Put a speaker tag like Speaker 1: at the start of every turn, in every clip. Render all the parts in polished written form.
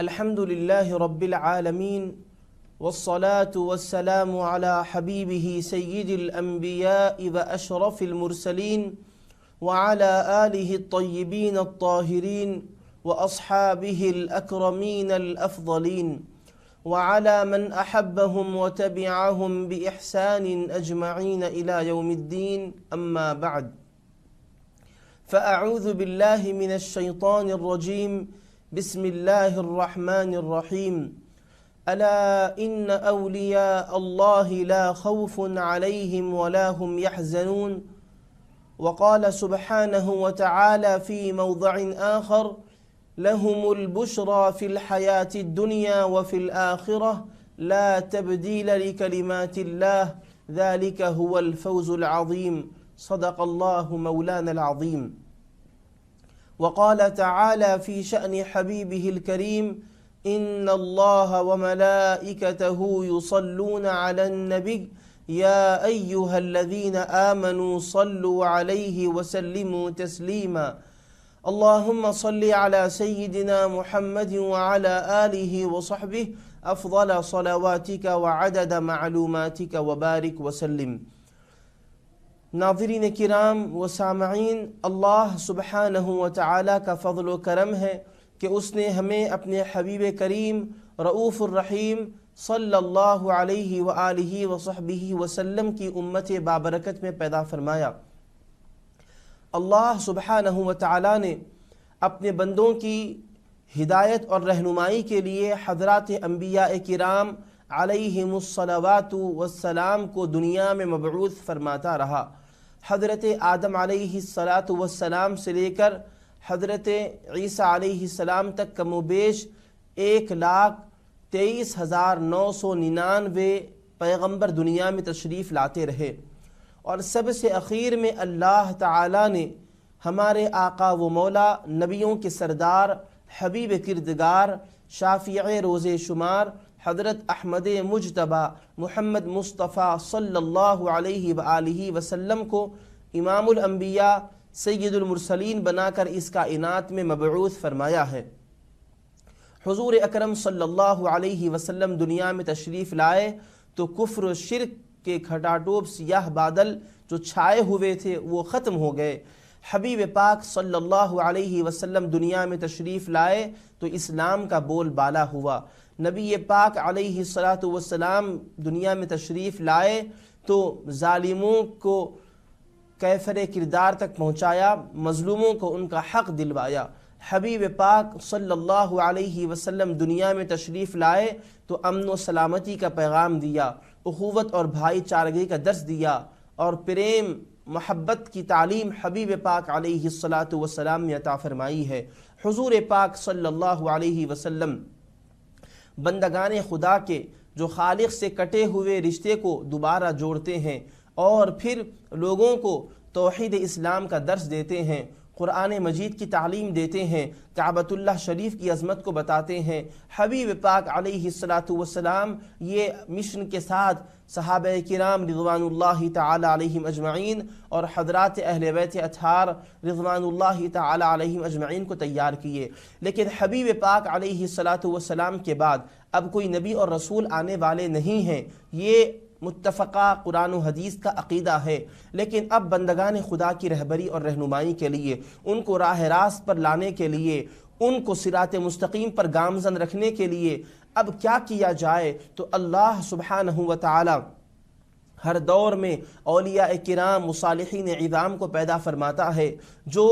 Speaker 1: الحمد لله رب العالمين والصلاة والسلام على حبيبه سيد الأنبياء وأشرف المرسلين وعلى آله الطيبين الطاهرين وأصحابه الأكرمين الأفضلين وعلى من أحبهم وتبعهم بإحسان أجمعين إلى يوم الدين. أما بعد، فأعوذ بالله من الشيطان الرجيم. بسم الله الرحمن الرحيم. ألا إن أولياء الله لا خوف عليهم ولا هم يحزنون. وقال سبحانه وتعالى في موضع آخر: لهم البشرى في الحياة الدنيا وفي الآخرة لا تبديل لكلمات الله ذلك هو الفوز العظيم. صدق الله مولانا العظيم. وقال تعالى في شأن حبيبه الكريم: إن الله وملائكته يصلون على النبي يا أيها الذين آمنوا صلوا عليه وسلموا تسليما. اللهم صل على سيدنا محمد وعلى آله وصحبه أفضل صلواتك وعدد معلوماتك وبارك وسلم. ناظرین کرام و سامعین، اللہ سبحانہ و تعالیٰ کا فضل و کرم ہے کہ اس نے ہمیں اپنے حبیب کریم رؤوف الرحیم صلی اللہ علیہ وآلہ وصحبہ وسلم کی امت بابرکت میں پیدا فرمایا۔ اللہ سبحانہ و تعالیٰ نے اپنے بندوں کی ہدایت اور رہنمائی کے لیے حضرات انبیاء کرام علیہم الصلوات والسلام کو دنیا میں مبعوث فرماتا رہا۔ حضرت آدم علیہ السلام سے لے کر حضرت عیسیٰ علیہ السلام تک کم و بیش 1,23,999 پیغمبر دنیا میں تشریف لاتے رہے، اور سب سے اخیر میں اللہ تعالیٰ نے ہمارے آقا و مولا، نبیوں کے سردار، حبیب کردگار، شافع روز شمار حضرت احمد مجتبیٰ محمد مصطفیٰ صلی اللہ علیہ وآلہ وسلم کو امام الانبیاء سید المرسلین بنا کر اس کائنات میں مبعوث فرمایا ہے۔ حضور اکرم صلی اللہ علیہ وسلم دنیا میں تشریف لائے تو کفر و شرک کے کھٹاٹوپ سیاہ بادل جو چھائے ہوئے تھے وہ ختم ہو گئے۔ حبیب پاک صلی اللہ علیہ وسلم دنیا میں تشریف لائے تو اسلام کا بول بالا ہوا۔ نبی پاک علیہ السلام دنیا میں تشریف لائے تو ظالموں کو کیفر کردار تک پہنچایا، مظلوموں کو ان کا حق دلوایا۔ حبیب پاک صلی اللہ علیہ وسلم دنیا میں تشریف لائے تو امن و سلامتی کا پیغام دیا، اخوت اور بھائی چارگی کا درس دیا، اور پریم محبت کی تعلیم حبیب پاک علیہ السلام نے عطا فرمائی ہے۔ حضور پاک صلی اللہ علیہ وسلم بندگان خدا کے جو خالق سے کٹے ہوئے رشتے کو دوبارہ جوڑتے ہیں اور پھر لوگوں کو توحید اسلام کا درس دیتے ہیں، قرآن مجید کی تعلیم دیتے ہیں، کعبۃ اللہ شریف کی عظمت کو بتاتے ہیں۔ حبیب پاک علیہ السلام یہ مشن کے ساتھ صحابہ کرام رضوان اللہ تعالی علیہم اجمعین اور حضرات اہل بیت اطہار رضوان اللہ تعالی علیہم اجمعین کو تیار کیے۔ لیکن حبیب پاک علیہ السلام کے بعد اب کوئی نبی اور رسول آنے والے نہیں ہیں، یہ متفقہ قرآن و حدیث کا عقیدہ ہے۔ لیکن اب بندگان خدا کی رہبری اور رہنمائی کے لیے، ان کو راہ راست پر لانے کے لیے، ان کو صراط مستقیم پر گامزن رکھنے کے لیے اب کیا کیا جائے، تو اللہ سبحانہ و تعالی ہر دور میں اولیاء کرام مصالحین عظام کو پیدا فرماتا ہے جو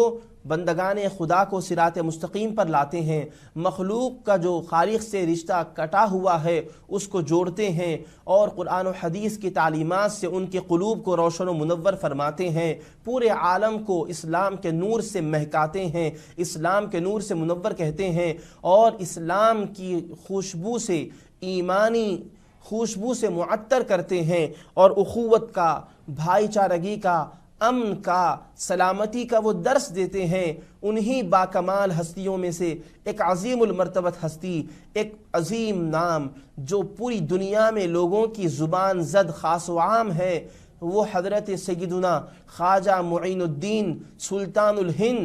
Speaker 1: بندگان خدا کو صراط مستقیم پر لاتے ہیں، مخلوق کا جو خالق سے رشتہ کٹا ہوا ہے اس کو جوڑتے ہیں، اور قرآن و حدیث کی تعلیمات سے ان کے قلوب کو روشن و منور فرماتے ہیں، پورے عالم کو اسلام کے نور سے مہکاتے ہیں، اسلام کے نور سے منور کہتے ہیں، اور اسلام کی خوشبو سے، ایمانی خوشبو سے معطر کرتے ہیں، اور اخوت کا، بھائی چارگی کا، امن کا، سلامتی کا وہ درس دیتے ہیں۔ انہی باکمال ہستیوں میں سے ایک عظیم المرتبت ہستی، ایک عظیم نام جو پوری دنیا میں لوگوں کی زبان زد خاص و عام ہے، وہ حضرت سیدنا خواجہ معین الدین سلطان الہند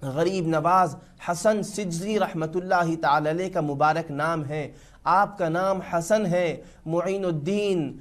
Speaker 1: غریب نواز حسن سجزی رحمۃ اللہ تعالی علیہ کا مبارک نام ہے۔ آپ کا نام حسن ہے، معین الدین،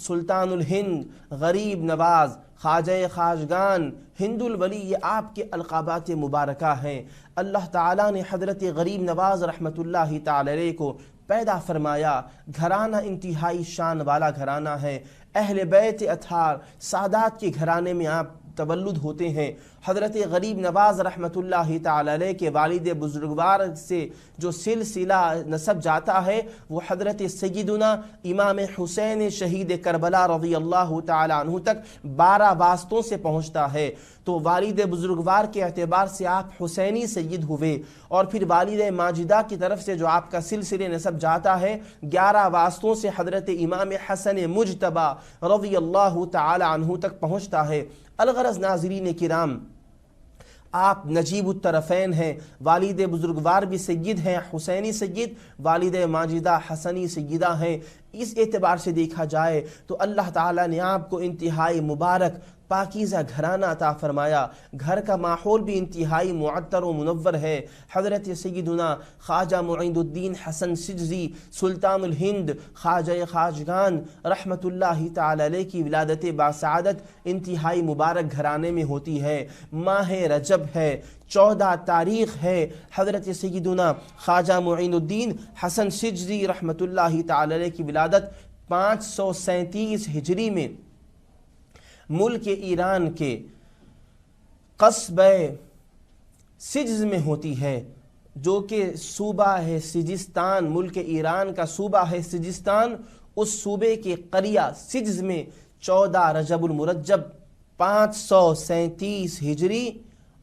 Speaker 1: سلطان الہند، غریب نواز، خواجہ خواجگان، ہند الولی، یہ آپ کے القابات مبارکہ ہیں۔ اللہ تعالیٰ نے حضرت غریب نواز رحمۃ اللہ تعالی علیہ کو پیدا فرمایا۔ گھرانہ انتہائی شان والا گھرانہ ہے، اہل بیت اطہار سادات کے گھرانے میں آپ تولد ہوتے ہیں۔ حضرت غریب نواز رحمۃ اللہ تعالی علیہ کے والد بزرگوار سے جو سلسلہ نسب جاتا ہے وہ حضرت سیدنا امام حسین شہید کربلا رضی اللہ تعالی عنہ تک 12 واسطوں سے پہنچتا ہے۔ تو والد بزرگوار کے اعتبار سے آپ حسینی سید ہوئے، اور پھر والد ماجدہ کی طرف سے جو آپ کا سلسلہ نسب جاتا ہے 11 واسطوں سے حضرت امام حسن مجتبی رضی اللہ تعالی عنہ تک پہنچتا ہے۔ الغرض ناظرین کرام، آپ نجیب الطرفین ہیں، والد بزرگوار بھی سید ہیں، حسینی سید، والد ماجدہ حسنی سیدہ ہیں۔ اس اعتبار سے دیکھا جائے تو اللہ تعالیٰ نے آپ کو انتہائی مبارک پاکیزہ گھرانہ عطا فرمایا۔ گھر کا ماحول بھی انتہائی معطر و منور ہے۔ حضرت سیدنا خواجہ معین الدین حسن سجزی سلطان الہند خواجہ خواجگان رحمۃ اللہ تعالی علیہ کی ولادت باسعادت انتہائی مبارک گھرانے میں ہوتی ہے۔ ماہ رجب ہے، 14 تاریخ ہے، حضرت سیدنا خواجہ معین الدین حسن سجزی رحمۃ اللہ تعالی علیہ کی ولادت 537 ہجری میں ملک ایران کے قصبہ سجز میں ہوتی ہے، جو کہ صوبہ ہے سجستان، ملک ایران کا صوبہ ہے سجستان۔ اس صوبے کے قریہ سجز میں 14 رجب المرجب 537 ہجری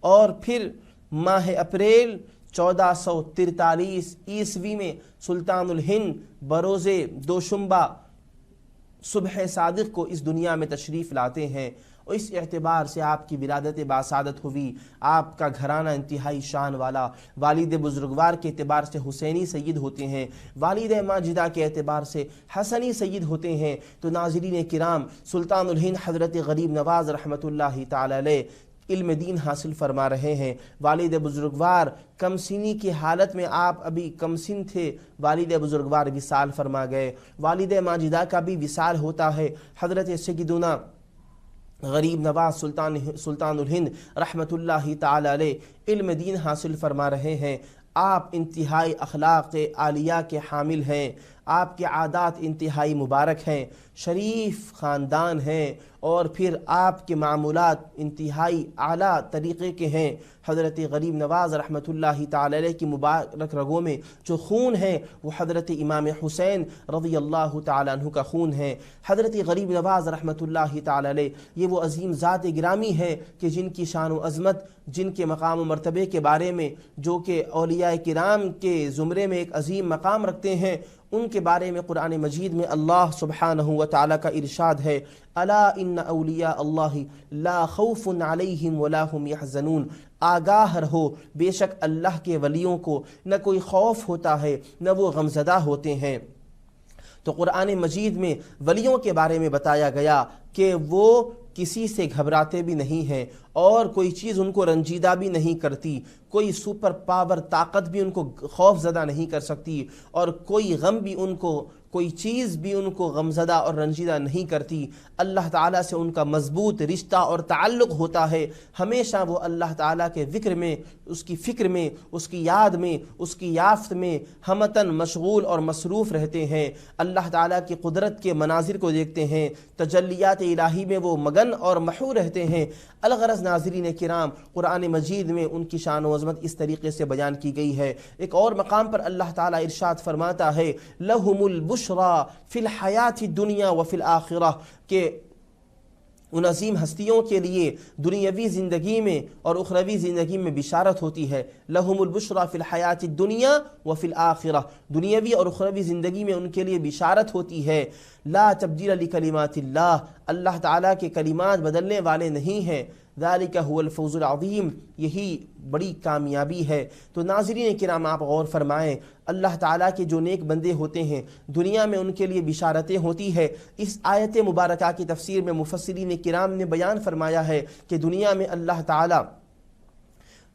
Speaker 1: اور پھر ماہ اپریل 1443 عیسوی میں سلطان الہند بروز دوشنبہ صبح صادق کو اس دنیا میں تشریف لاتے ہیں، اور اس اعتبار سے آپ کی ولادت باسعادت ہوئی۔ آپ کا گھرانہ انتہائی شان والا، والد بزرگوار کے اعتبار سے حسینی سید ہوتے ہیں، والد ماجدہ کے اعتبار سے حسنی سید ہوتے ہیں۔ تو ناظرین کرام، سلطان الہند حضرت غریب نواز رحمۃ اللہ تعالی علیہ علم دین حاصل فرما رہے ہیں۔ والد بزرگوار کم سنی کی حالت میں، آپ ابھی کم سن تھے، والد بزرگوار وصال فرما گئے۔ والد ماجدہ کا بھی وصال ہوتا ہے۔ حضرت سیدنا غریب نواز سلطان الہند رحمۃ اللہ تعالی علیہ علم دین حاصل فرما رہے ہیں۔ آپ انتہائی اخلاق عالیہ کے حامل ہیں، آپ کے عادات انتہائی مبارک ہیں، شریف خاندان ہیں، اور پھر آپ کے معمولات انتہائی اعلیٰ طریقے کے ہیں۔ حضرت غریب نواز رحمۃ اللہ تعالی علیہ کی مبارک رگوں میں جو خون ہے وہ حضرت امام حسین رضی اللہ تعالی عنہ کا خون ہے۔ حضرت غریب نواز رحمۃ اللہ تعالی علیہ یہ وہ عظیم ذات گرامی ہے کہ جن کی شان و عظمت، جن کے مقام و مرتبے کے بارے میں، جو کہ اولیاء کرام کے زمرے میں ایک عظیم مقام رکھتے ہیں، ان کے بارے میں قرآن مجید میں اللہ سبحانہ و تعالیٰ کا ارشاد ہے، الا ان اولیاء اللہ لا خوف علیہم ولا هم یحزنون، آگاہ رہو، بے شک اللہ کے ولیوں کو نہ کوئی خوف ہوتا ہے نہ وہ غمزدہ ہوتے ہیں۔ تو قرآن مجید میں ولیوں کے بارے میں بتایا گیا کہ وہ کسی سے گھبراتے بھی نہیں ہیں، اور کوئی چیز ان کو رنجیدہ بھی نہیں کرتی، کوئی سپر پاور طاقت بھی ان کو خوف زدہ نہیں کر سکتی، اور کوئی غم بھی ان کو، کوئی چیز بھی ان کو غمزدہ اور رنجیدہ نہیں کرتی۔ اللہ تعالیٰ سے ان کا مضبوط رشتہ اور تعلق ہوتا ہے، ہمیشہ وہ اللہ تعالیٰ کے ذکر میں، اس کی فکر میں، اس کی یاد میں، اس کی یافت میں ہمتاً مشغول اور مصروف رہتے ہیں۔ اللہ تعالیٰ کی قدرت کے مناظر کو دیکھتے ہیں، تجلیات الہی میں وہ مگن اور محو رہتے ہیں۔ الغرض ناظرین کرام، قرآن مجید میں ان کی شان و عظمت اس طریقے سے بیان کی گئی ہے۔ ایک اور مقام پر اللہ تعالیٰ ارشاد فرماتا ہے، لَهُمُ الْبُشْرَى فِي الْحَيَاةِ الدُّنْيَا وَفِي الْآخِرَةِ، کہ ان عظیم ہستیوں کے لیے دنیاوی زندگی میں اور اخروی زندگی میں بشارت ہوتی ہے۔ لَهُمُ الْبُشْرَى فِي الْحَيَاةِ الدُّنْيَا وَفِي الْآخِرَةِ، دنیاوی اور اخروی زندگی میں ان کے لیے بشارت ہوتی ہے۔ لا تبدیل لکلمات اللہ، اللہ تعالیٰ کے کلمات بدلنے والے نہیں ہیں۔ ذالک هو الفوز العظیم، یہی بڑی کامیابی ہے۔ تو ناظرین کرام، آپ غور فرمائیں، اللہ تعالیٰ کے جو نیک بندے ہوتے ہیں دنیا میں ان کے لیے بشارتیں ہوتی ہے۔ اس آیت مبارکہ کی تفسیر میں مفسرین کرام نے بیان فرمایا ہے کہ دنیا میں اللہ تعالیٰ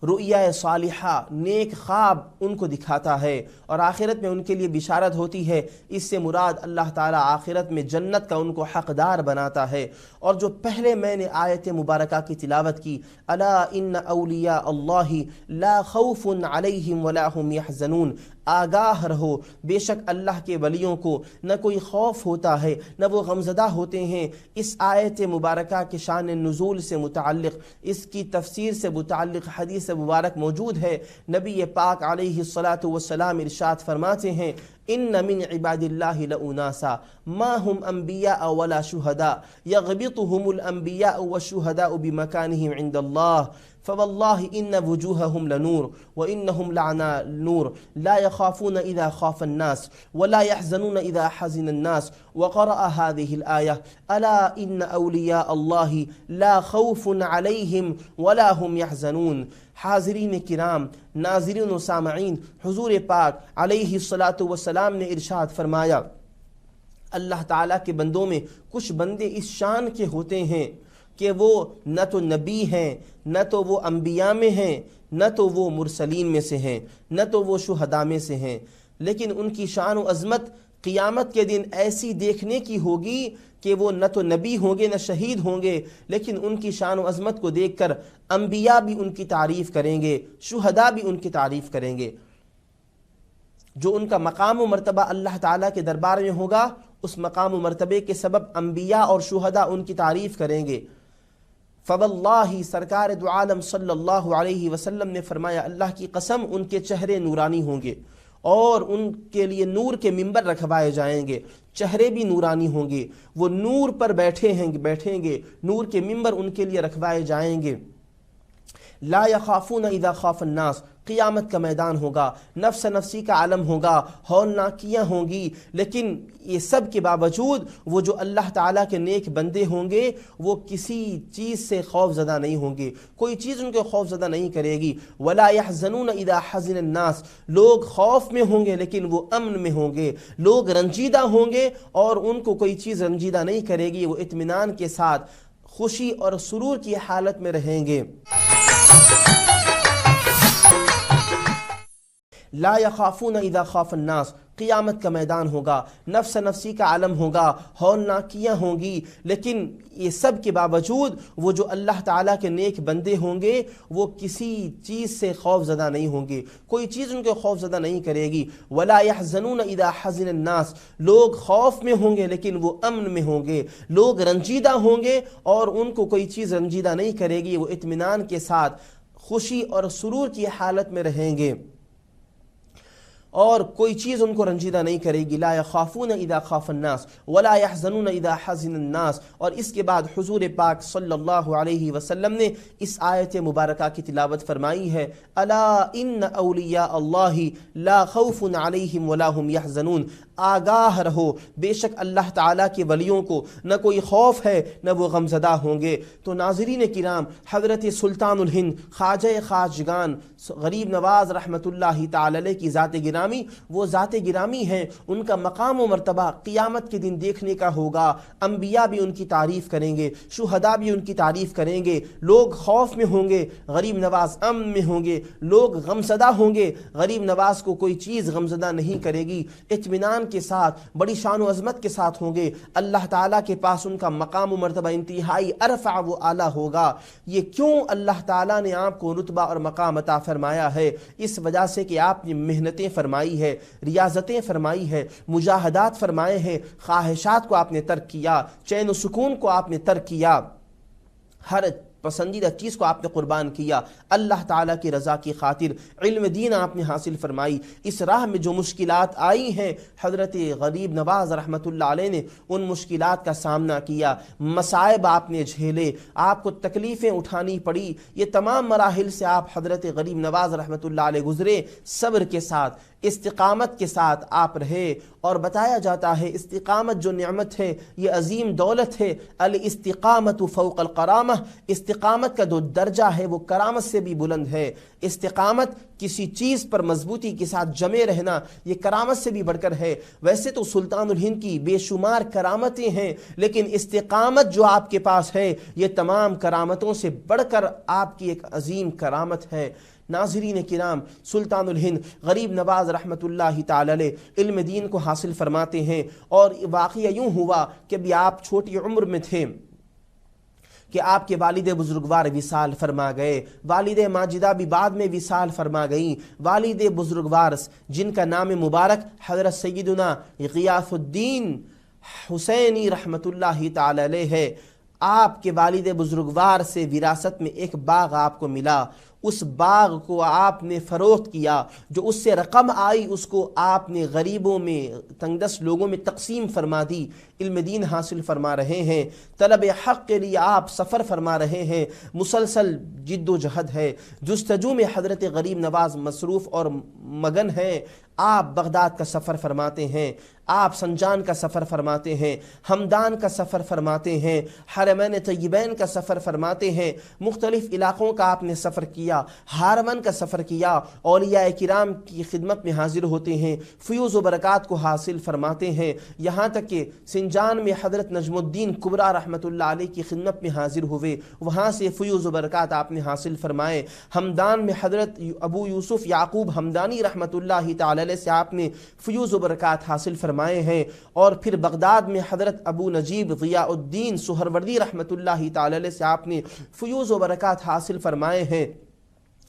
Speaker 1: رؤیا صالحہ نیک خواب ان کو دکھاتا ہے اور آخرت میں ان کے لیے بشارت ہوتی ہے۔ اس سے مراد اللہ تعالیٰ آخرت میں جنت کا ان کو حقدار بناتا ہے۔ اور جو پہلے میں نے آیت مبارکہ کی تلاوت کی، الا ان اولیاء اللہ لا خوف علیہم ولا هم یحزنون، آگاہ رہو بے شک اللہ کے ولیوں کو نہ کوئی خوف ہوتا ہے نہ وہ غمزدہ ہوتے ہیں۔ اس آیت مبارکہ کے شان نزول سے متعلق، اس کی تفسیر سے متعلق حدیث مبارک موجود ہے۔ نبی پاک علیہ الصلاۃ والسلام ارشاد فرماتے ہیں، ان من عباد اللہ لاناسا ما هم انبیاء ولا شہداء یغبطهم الانبیاء والشہداء بمکانهم عند اللہ فواللہ ان وجوہهم لنور وانہم لعنا نور لا يخافون اذا خاف الناس ولا يحزنون اذا حزن الناس وقرأ هذه الآية الا ان اولیاء اللہ لا خوف علیہم ولا هم يحزنون۔ حاضرین کرام، ناظرین و سامعین، حضور پاک علیہ الصلاۃ والسلام نے ارشاد فرمایا، اللہ تعالیٰ کے بندوں میں کچھ بندے اس شان کے ہوتے ہیں کہ وہ نہ تو نبی ہیں، نہ تو وہ انبیاء میں ہیں، نہ تو وہ مرسلین میں سے ہیں، نہ تو وہ شہداء میں سے ہیں، لیکن ان کی شان و عظمت قیامت کے دن ایسی دیکھنے کی ہوگی کہ وہ نہ تو نبی ہوں گے نہ شہید ہوں گے، لیکن ان کی شان و عظمت کو دیکھ کر انبیاء بھی ان کی تعریف کریں گے، شہداء بھی ان کی تعریف کریں گے۔ جو ان کا مقام و مرتبہ اللہ تعالیٰ کے دربار میں ہوگا، اس مقام و مرتبے کے سبب انبیاء اور شہداء ان کی تعریف کریں گے۔ فواللہ، سرکار دو عالم صلی اللہ علیہ وسلم نے فرمایا، اللہ کی قسم ان کے چہرے نورانی ہوں گے اور ان کے لیے نور کے ممبر رکھوائے جائیں گے، چہرے بھی نورانی ہوں گے، وہ نور پر بیٹھیں گے، نور کے ممبر ان کے لیے رکھوائے جائیں گے۔ لا یخافون اذا خاف الناس، قیامت کا میدان ہوگا، نفس نفسی کا عالم ہوگا، ہولناکیاں ہوں گی، لیکن یہ سب کے باوجود وہ جو اللہ تعالیٰ کے نیک بندے ہوں گے وہ کسی چیز سے خوف زدہ نہیں ہوں گے، کوئی چیز ان کو خوف زدہ نہیں کرے گی۔ ولا يحزنون اذا حزن الناس، لوگ خوف میں ہوں گے لیکن وہ امن میں ہوں گے، لوگ رنجیدہ ہوں گے اور ان کو کوئی چیز رنجیدہ نہیں کرے گی، وہ اطمینان کے ساتھ خوشی اور سرور کی حالت میں رہیں گے۔ لا یخافون اذا خاف الناس، قیامت کا میدان ہوگا، نفس نفسی کا عالم ہوگا، ہولناکیاں ہوں گی، لیکن یہ سب کے باوجود وہ جو اللہ تعالیٰ کے نیک بندے ہوں گے وہ کسی چیز سے خوف زدہ نہیں ہوں گے، کوئی چیز ان کو خوف زدہ نہیں کرے گی۔ ولا يحزنون اذا حزن الناس، لوگ خوف میں ہوں گے لیکن وہ امن میں ہوں گے، لوگ رنجیدہ ہوں گے اور ان کو کوئی چیز رنجیدہ نہیں کرے گی، وہ اطمینان کے ساتھ خوشی اور سرور کی حالت میں رہیں گے اور کوئی چیز ان کو رنجیدہ نہیں کرے گی۔ لا یخافون اذا خاف الناس ولا يحزنون اذا حزن الناس۔ اور اس کے بعد حضور پاک صلی اللہ علیہ وسلم نے اس آیت مبارکہ کی تلاوت فرمائی ہے، الا ان اولیاء اللہ لا خوف علیہم ولا هم یحزنون، آگاہ رہو بے شک اللہ تعالیٰ کے ولیوں کو نہ کوئی خوف ہے نہ وہ غمزدہ ہوں گے۔ تو ناظرین کرام، حضرت سلطان الہند خواجہ خواجگان غریب نواز رحمۃ اللہ تعالی علیہ کی ذات گرامی، وہ ذات گرامی ہیں، ان کا مقام و مرتبہ قیامت کے دن دیکھنے کا ہوگا، انبیاء بھی ان کی تعریف کریں گے، شہداء بھی ان کی تعریف کریں گے، لوگ خوف میں ہوں گے، غریب نواز امن میں ہوں گے، لوگ غمزدہ ہوں گے، غریب نواز کو کوئی چیز غمزدہ نہیں کرے گی، اطمینان کے ساتھ بڑی شان و عظمت کے ساتھ ہوں گے، اللہ تعالیٰ کے پاس ان کا مقام و مرتبہ انتہائی ارفع و اعلیٰ ہوگا۔ یہ کیوں اللہ تعالیٰ نے آپ کو رتبہ اور مقام عطا فرمایا ہے؟ اس وجہ سے کہ آپ نے محنتیں فرمائی ہے، ریاضتیں فرمائی ہے، مجاہدات فرمائے ہیں، خواہشات کو آپ نے ترک کیا، چین و سکون کو آپ نے ترک کیا، ہر پسندیدہ چیز کو آپ نے قربان کیا، اللہ تعالیٰ کی رضا کی خاطر علم دین آپ نے حاصل فرمائی۔ اس راہ میں جو مشکلات آئی ہیں، حضرت غریب نواز رحمۃ اللہ علیہ نے ان مشکلات کا سامنا کیا، مصائب آپ نے جھیلے، آپ کو تکلیفیں اٹھانی پڑی، یہ تمام مراحل سے آپ حضرت غریب نواز رحمۃ اللہ علیہ گزرے، صبر کے ساتھ استقامت کے ساتھ آپ رہے۔ اور بتایا جاتا ہے استقامت جو نعمت ہے یہ عظیم دولت ہے، الاستقامت فوق القرامہ، استقامت کا جو درجہ ہے وہ کرامت سے بھی بلند ہے۔ استقامت کسی چیز پر مضبوطی کے ساتھ جمے رہنا یہ کرامت سے بھی بڑھ کر ہے۔ ویسے تو سلطان الہند کی بے شمار کرامتیں ہیں، لیکن استقامت جو آپ کے پاس ہے یہ تمام کرامتوں سے بڑھ کر آپ کی ایک عظیم کرامت ہے۔ ناظرین کرام، سلطان الہند غریب نواز رحمۃ اللہ تعالی علیہ علم دین کو حاصل فرماتے ہیں، اور واقعہ یوں ہوا کہ ابھی آپ چھوٹی عمر میں تھے کہ آپ کے والد بزرگوار وصال فرما گئے، والد ماجدہ بھی بعد میں وصال فرما گئیں۔ والد بزرگوار جن کا نام مبارک حضرت سیدنا غیاث الدین حسینی رحمۃ اللہ تعالی علیہ ہے، آپ کے والد بزرگوار سے وراثت میں ایک باغ آپ کو ملا، اس باغ کو آپ نے فروخت کیا، جو اس سے رقم آئی اس کو آپ نے غریبوں میں، تنگدست لوگوں میں تقسیم فرما دی۔ علم دین حاصل فرما رہے ہیں، طلب حق کے لیے آپ سفر فرما رہے ہیں، مسلسل جد و جہد ہے، جستجو میں حضرت غریب نواز مصروف اور مگن ہیں۔ آپ بغداد کا سفر فرماتے ہیں، آپ سنجان کا سفر فرماتے ہیں، ہمدان کا سفر فرماتے ہیں، حرمین طیبین کا سفر فرماتے ہیں، مختلف علاقوں کا آپ نے سفر کیا، ہارمن کا سفر کیا، اولیاء کرام کی خدمت میں حاضر ہوتے ہیں، فیوز و برکات کو حاصل فرماتے ہیں، یہاں تک کہ سنجان میں حضرت نجم الدین کبریٰ رحمۃ اللہ علیہ کی خدمت میں حاضر ہوئے، وہاں سے فیوز و برکات آپ نے حاصل فرمائے۔ ہمدان میں حضرت ابو یوسف یعقوب ہمدانی رحمۃ اللہ تعالی علیہ سے آپ نے فیوز و برکات حاصل فرمائے ہیں، اور پھر بغداد میں حضرت ابو نجیب ضیاء الدین سہروردی رحمۃ اللہ تعالی علیہ سے آپ نے فیوز و برکات حاصل فرمائے ہیں۔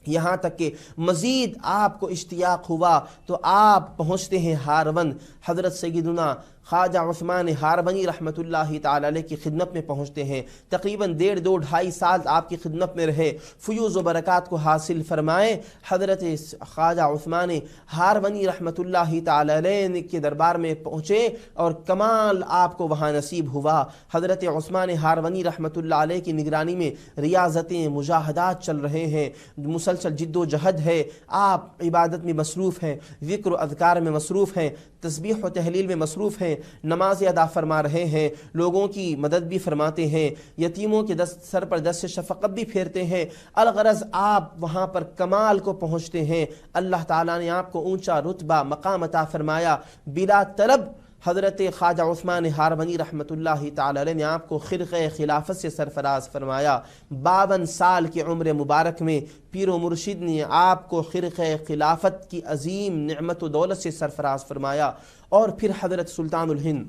Speaker 1: یہاں تک کہ مزید آپ کو اشتیاق ہوا تو آپ پہنچتے ہیں ہارون، حضرت سیدنا خواجہ عثمان ہارونی رحمۃ اللہ تعالی علیہ کی خدمت میں پہنچتے ہیں، تقریباً 1.5-2.5 سال آپ کی خدمت میں رہے، فیوز و برکات کو حاصل فرمائے۔ حضرت خواجہ عثمان ہارونی رحمۃ اللہ تعالی علیہ کے دربار میں پہنچے اور کمال آپ کو وہاں نصیب ہوا۔ حضرت عثمان ہارونی رحمۃ اللہ علیہ کی نگرانی میں ریاضتیں، مجاہدات چل رہے ہیں، مسلسل جد و جہد ہے، آپ عبادت میں مصروف ہیں، ذکر و اذکار میں مصروف ہیں، تسبیح و تحلیل میں مصروف ہیں، نماز ادا فرما رہے ہیں، لوگوں کی مدد بھی فرماتے ہیں، یتیموں کے سر پر دست شفقت بھی پھیرتے ہیں۔ الغرض آپ وہاں پر کمال کو پہنچتے ہیں، اللہ تعالیٰ نے آپ کو اونچا رتبہ مقام عطا فرمایا۔ بلا طلب حضرت خواجہ عثمان ہارونی رحمۃ اللہ تعالی علیہ نے آپ کو خرقہ خلافت سے سرفراز فرمایا۔ 52 سال کی عمر مبارک میں پیر و مرشد نے آپ کو خرقہ خلافت کی عظیم نعمت و دولت سے سرفراز فرمایا، اور پھر حضرت سلطان الہند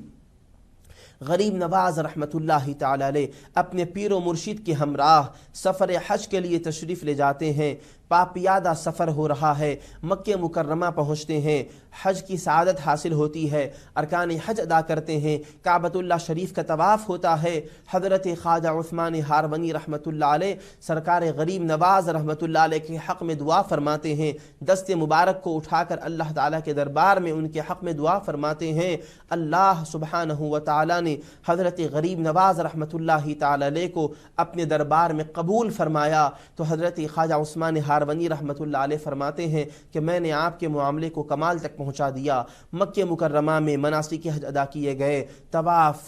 Speaker 1: غریب نواز رحمۃ اللہ تعالی علیہ اپنے پیر و مرشد کے ہمراہ سفر حج کے لیے تشریف لے جاتے ہیں۔ پاپیادہ سفر ہو رہا ہے، مکہ مکرمہ پہنچتے ہیں، حج کی سعادت حاصل ہوتی ہے، ارکان حج ادا کرتے ہیں، کعبۃ اللہ شریف کا طواف ہوتا ہے۔ حضرت خواجہ عثمان ہارونی رحمۃ اللہ علیہ سرکار غریب نواز رحمۃ اللہ علیہ کے حق میں دعا فرماتے ہیں، دست مبارک کو اٹھا کر اللہ تعالیٰ کے دربار میں ان کے حق میں دعا فرماتے ہیں۔ اللہ سبحانہ و تعالیٰ نے حضرت غریب نواز رحمۃ اللہ تعالی علیہ کو اپنے دربار میں قبول فرمایا، تو حضرت خواجہ عثمان ہارونی رحمۃ اللہ علیہ فرماتے ہیں کہ میں نے آپ کے معاملے کو کمال تک پہنچا دیا۔ مکہ مکرمہ میں مناسک حج ادا کیے گئے، طواف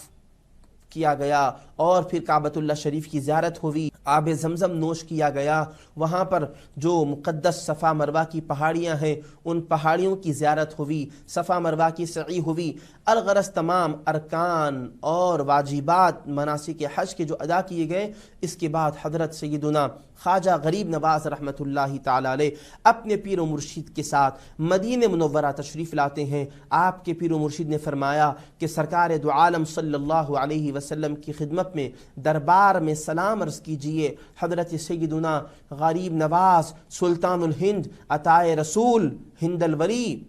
Speaker 1: کیا گیا، اور پھر کعبۃ اللہ شریف کی زیارت ہوئی، آب زمزم نوش کیا گیا، وہاں پر جو مقدس صفا مروہ کی پہاڑیاں ہیں ان پہاڑیوں کی زیارت ہوئی، صفا مروہ کی سعی ہوئی۔ الغرض تمام ارکان اور واجبات مناسک حج کے جو ادا کیے گئے، اس کے بعد حضرت سیدنا خواجہ غریب نواز رحمۃ اللہ تعالی علیہ اپنے پیر و مرشد کے ساتھ مدینہ منورہ تشریف لاتے ہیں۔ آپ کے پیر و مرشد نے فرمایا کہ سرکار دو عالم صلی اللہ علیہ وسلم کی خدمت میں دربار میں سلام عرض کیجئے۔ حضرت سیدنا غریب نواز سلطان الہند عطائے رسول ہند الولی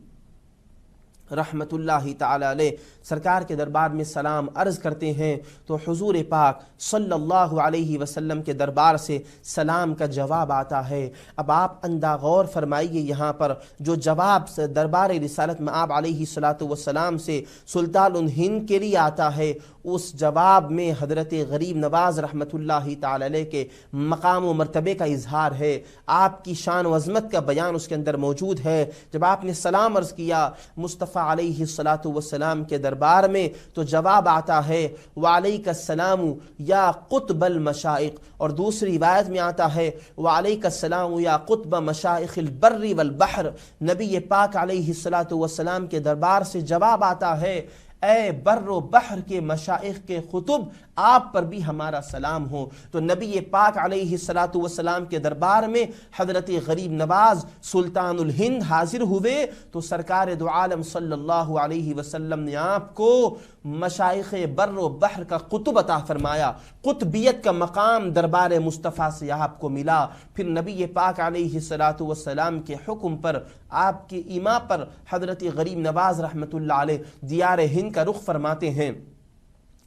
Speaker 1: رحمت اللہ تعالی علیہ سرکار کے دربار میں سلام عرض کرتے ہیں، تو حضور پاک صلی اللہ علیہ وسلم کے دربار سے سلام کا جواب آتا ہے۔ اب آپ اندھا غور فرمائیے، یہاں پر جو جواب دربار رسالت مآب علیہ الصلوۃ والسلام سے سلطان الہند کے لیے آتا ہے، اس جواب میں حضرت غریب نواز رحمت اللہ تعالی علیہ کے مقام و مرتبے کا اظہار ہے، آپ کی شان و عظمت کا بیان اس کے اندر موجود ہے۔ جب آپ نے سلام عرض کیا مصطفیٰ علیہ الصلوۃ والسلام کے دربار میں، تو جواب آتا ہے وعلیک السلام یا قطب المشائخ، اور دوسری روایت میں آتا ہے وعلیک السلام یا قطب مشائخ البر والبحر۔ نبی پاک علیہ الصلوۃ والسلام کے دربار سے جواب آتا ہے اے بر و بحر کے مشائخ کے قطب، آپ پر بھی ہمارا سلام ہو۔ تو نبی پاک علیہ الصلاۃ والسلام کے دربار میں حضرت غریب نواز سلطان الہند حاضر ہوئے تو سرکار دو عالم صلی اللہ علیہ وسلم نے آپ کو مشائخ بر و بحر کا قطب عطا فرمایا، قطبیت کا مقام دربار مصطفیٰ سے آپ کو ملا۔ پھر نبی پاک علیہ الصلاۃ والسلام کے حکم پر، آپ کی ایما پر حضرت غریب نواز رحمۃ اللہ علیہ دیار ہند کا رخ فرماتے ہیں،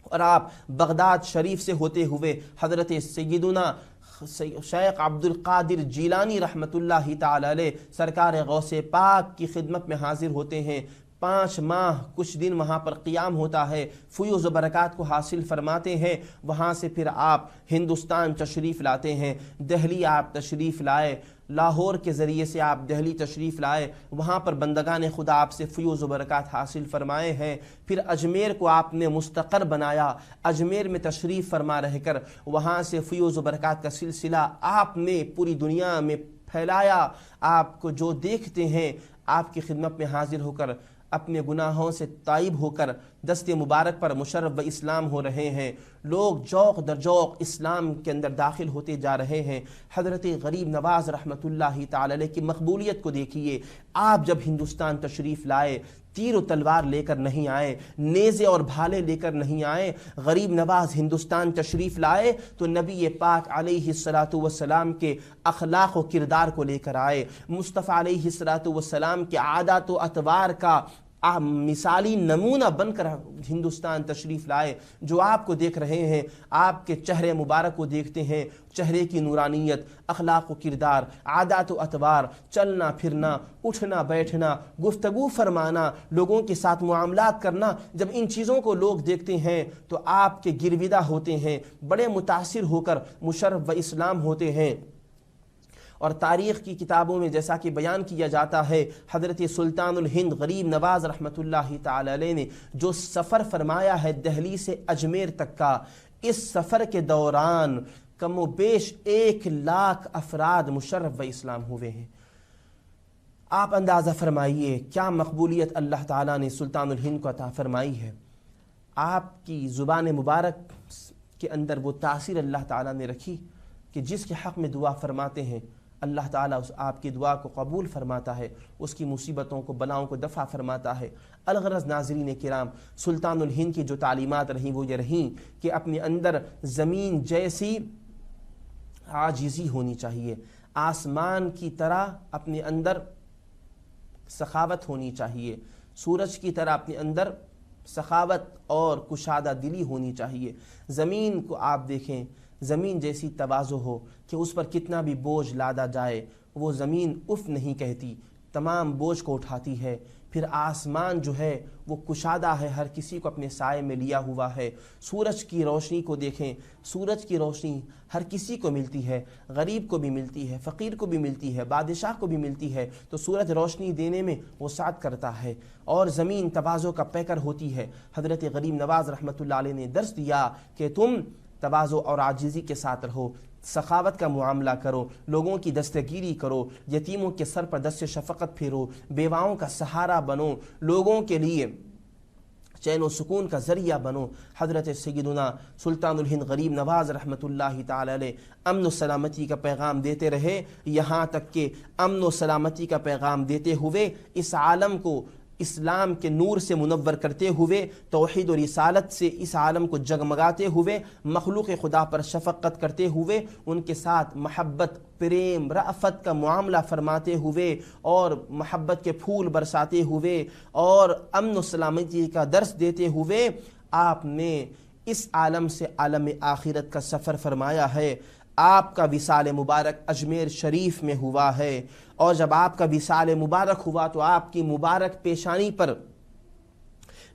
Speaker 1: اور آپ بغداد شریف سے ہوتے ہوئے حضرت سیدنا شیخ عبد القادر جیلانی رحمۃ اللہ تعالی علیہ سرکار غوث پاک کی خدمت میں حاضر ہوتے ہیں۔ 5 ماہ کچھ دن وہاں پر قیام ہوتا ہے، فیوز و برکات کو حاصل فرماتے ہیں۔ وہاں سے پھر آپ ہندوستان تشریف لاتے ہیں، دہلی آپ تشریف لائے، لاہور کے ذریعے سے آپ دہلی تشریف لائے، وہاں پر بندگان خدا آپ سے فیوز و برکات حاصل فرمائے ہیں۔ پھر اجمیر کو آپ نے مستقر بنایا، اجمیر میں تشریف فرما رہ کر وہاں سے فیوز و برکات کا سلسلہ آپ نے پوری دنیا میں پھیلایا۔ آپ کو جو دیکھتے ہیں آپ کی خدمت میں حاضر ہو کر اپنے گناہوں سے تائب ہو کر دست مبارک پر مشرف و اسلام ہو رہے ہیں، لوگ ذوق در ذوق اسلام کے اندر داخل ہوتے جا رہے ہیں۔ حضرت غریب نواز رحمۃ اللہ تعالی علیہ کی مقبولیت کو دیکھیے، آپ جب ہندوستان تشریف لائے تیر و تلوار لے کر نہیں آئے، نیزے اور بھالے لے کر نہیں آئے، غریب نواز ہندوستان تشریف لائے تو نبی پاک علیہ الصلاۃ والسلام کے اخلاق و کردار کو لے کر آئے، مصطفیٰ علیہ الصلاۃ والسلام کے عادات و اطوار کا مثالی نمونہ بن کر ہندوستان تشریف لائے۔ جو آپ کو دیکھ رہے ہیں، آپ کے چہرے مبارک کو دیکھتے ہیں، چہرے کی نورانیت، اخلاق و کردار، عادات و اطوار، چلنا پھرنا، اٹھنا بیٹھنا، گفتگو فرمانا، لوگوں کے ساتھ معاملات کرنا، جب ان چیزوں کو لوگ دیکھتے ہیں تو آپ کے گرویدہ ہوتے ہیں، بڑے متاثر ہو کر مشرف و اسلام ہوتے ہیں۔ اور تاریخ کی کتابوں میں جیسا کہ بیان کیا جاتا ہے، حضرت سلطان الہند غریب نواز رحمۃ اللہ تعالی علیہ نے جو سفر فرمایا ہے دہلی سے اجمیر تک کا، اس سفر کے دوران کم و بیش 1,00,000 افراد مشرف و اسلام ہوئے ہیں۔ آپ اندازہ فرمائیے کیا مقبولیت اللہ تعالیٰ نے سلطان الہند کو عطا فرمائی ہے۔ آپ کی زبان مبارک کے اندر وہ تاثیر اللہ تعالیٰ نے رکھی کہ جس کے حق میں دعا فرماتے ہیں اللہ تعالیٰ آپ کی دعا کو قبول فرماتا ہے، اس کی مصیبتوں کو بلاؤں کو دفع فرماتا ہے۔ الغرض ناظرین کرام، سلطان الہند کی جو تعلیمات رہیں وہ یہ رہیں کہ اپنے اندر زمین جیسی عاجزی ہونی چاہیے، آسمان کی طرح اپنے اندر سخاوت ہونی چاہیے، سورج کی طرح اپنے اندر سخاوت اور کشادہ دلی ہونی چاہیے۔ زمین کو آپ دیکھیں، زمین جیسی تواضع ہو کہ اس پر کتنا بھی بوجھ لادا جائے وہ زمین اف نہیں کہتی، تمام بوجھ کو اٹھاتی ہے۔ پھر آسمان جو ہے وہ کشادہ ہے، ہر کسی کو اپنے سائے میں لیا ہوا ہے۔ سورج کی روشنی کو دیکھیں، سورج کی روشنی ہر کسی کو ملتی ہے، غریب کو بھی ملتی ہے، فقیر کو بھی ملتی ہے، بادشاہ کو بھی ملتی ہے، تو سورج روشنی دینے میں وسعت کرتا ہے اور زمین تواضع کا پیکر ہوتی ہے۔ حضرت غریب نواز رحمۃ اللہ علیہ نے درس دیا کہ تم تواضع اور عاجزی کے ساتھ رہو، سخاوت کا معاملہ کرو، لوگوں کی دستگیری کرو، یتیموں کے سر پر دست شفقت پھیرو، بیواؤں کا سہارا بنو، لوگوں کے لیے چین و سکون کا ذریعہ بنو۔ حضرت سیدنا سلطان الہند غریب نواز رحمۃ اللہ تعالی علیہ امن و سلامتی کا پیغام دیتے رہے، یہاں تک کہ امن و سلامتی کا پیغام دیتے ہوئے اس عالم کو اسلام کے نور سے منور کرتے ہوئے، توحید و رسالت سے اس عالم کو جگمگاتے ہوئے، مخلوق خدا پر شفقت کرتے ہوئے، ان کے ساتھ محبت، پریم، رأفت کا معاملہ فرماتے ہوئے اور محبت کے پھول برساتے ہوئے اور امن و سلامتی کا درس دیتے ہوئے آپ نے اس عالم سے عالم آخرت کا سفر فرمایا ہے۔ آپ کا وصال مبارک اجمیر شریف میں ہوا ہے، اور جب آپ کا وصال مبارک ہوا تو آپ کی مبارک پیشانی پر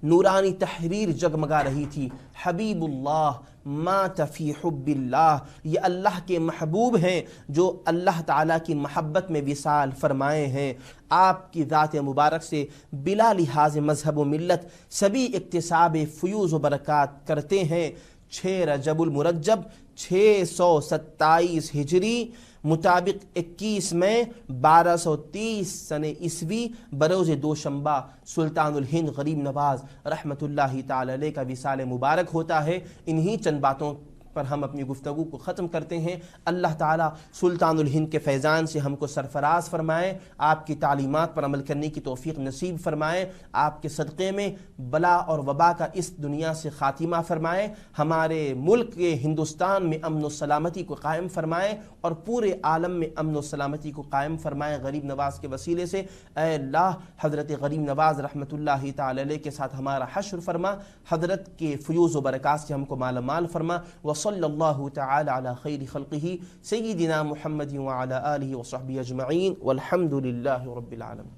Speaker 1: نورانی تحریر جگمگا رہی تھی، حبیب اللہ مات فی حب اللہ، یہ اللہ کے محبوب ہیں جو اللہ تعالیٰ کی محبت میں وصال فرمائے ہیں۔ آپ کی ذات مبارک سے بلا لحاظ مذہب و ملت سبھی اکتساب فیوز و برکات کرتے ہیں۔ 6 رجب المرجب 627 ہجری مطابق 21 مئی 1230 سن عیسوی بروز دوشنبہ سلطان الہند غریب نواز رحمۃ اللہ تعالی علیہ کا وصال مبارک ہوتا ہے۔ انہی چند باتوں پر ہم اپنی گفتگو کو ختم کرتے ہیں۔ اللہ تعالیٰ سلطان الہند کے فیضان سے ہم کو سرفراز فرمائے، آپ کی تعلیمات پر عمل کرنے کی توفیق نصیب فرمائے، آپ کے صدقے میں بلا اور وبا کا اس دنیا سے خاتمہ فرمائے، ہمارے ملک کے ہندوستان میں امن و سلامتی کو قائم فرمائے اور پورے عالم میں امن و سلامتی کو قائم فرمائے غریب نواز کے وسیلے سے۔ اے اللہ، حضرت غریب نواز رحمۃ اللہ تعالی علیہ کے ساتھ ہمارا حشر فرما، حضرت کے فیوز و برکات سے ہم کو مالا مال فرما۔ وصلی اللہ تعالی علی خیر خلقہ سیدنا محمد وعلی آلہ وصحبہ اجمعین والحمد للہ رب العالمین۔